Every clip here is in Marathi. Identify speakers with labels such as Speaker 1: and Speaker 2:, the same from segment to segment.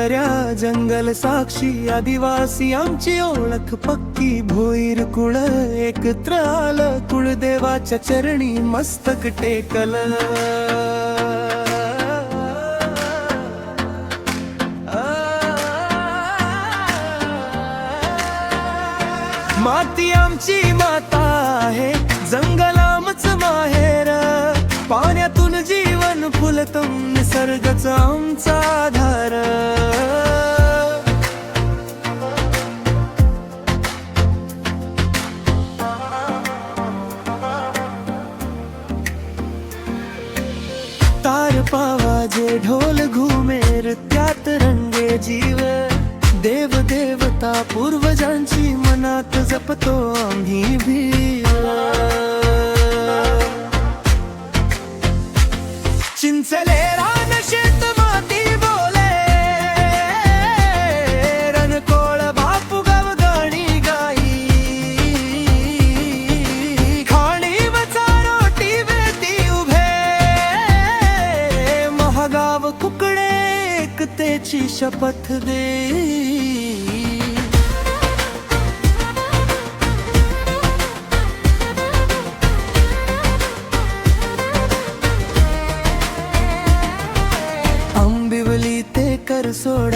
Speaker 1: दर्या जंगल साक्षी आदिवासी आमची ओळख पक्की भोईर कुळ एकत्र आलं कुळदेवाच्या चरणी मस्तक टेकलं माती आमची माता आहे जंगलामच माहेर पाण्यातून जीवन फुलतं निसर्गच आमचा आधार तार पावाजे ढोल घुमेर त्यात रंगे जीव देव देवता पूर्वजांची मनात जपतो आम्ही भी चिंचले रान शेत माती बोले रणकोळ बापू गवगणी गाई खाणी वचा रोटी बेती उभे महागाव कुकडे एकतेची शपथ दे आंबिवली ते करसोड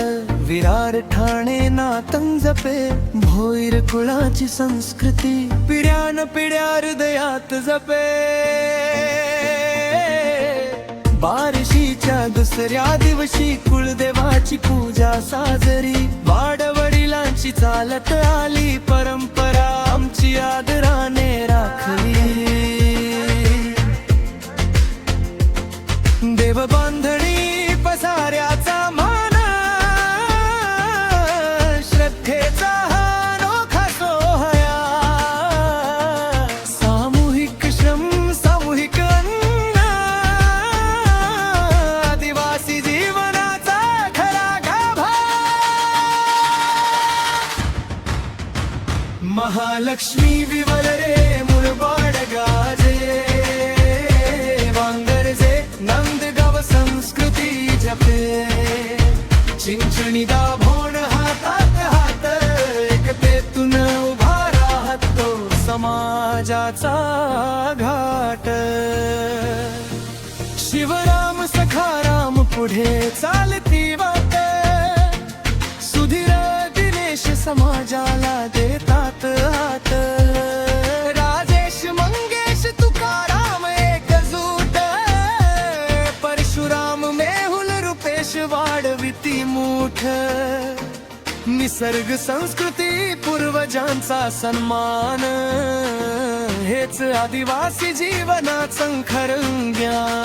Speaker 1: विरार ठाणे नातं जपे भोईर कुळाची संस्कृती पिढ्यान पिढ्या हृदयात जपे बार्शीच्या दुसऱ्या दिवशी कुळदेवाची पूजा साजरी वाडवडिलांची चालत आली परंपरा आमची आदराने राखली देव बांधणी पसाऱ्याचा मान श्रद्धेचा हा अनोखा सोहळा सामूहिक श्रम सामूहिक अन्न आदिवासी जीवनाचा खरा गाभा महालक्ष्मी विवर रे मुरबाड गाजे नंदगाव संस्कृती जपे चिंचणी दाभोण हातात हात एकतेतून उभा राहतो समाजाचा घाट शिवराम सखाराम पुढे चालती वाट सुधीर दिनेश समाजाला देतात हात राजेश मंगेश तुकाराम एकजूट परशुराम मेहुल रुपेश वाढविती मूठ निसर्ग संस्कृती पूर्वजांचा सन्मान हेच आदिवासी जीवनाचं खरं ज्ञान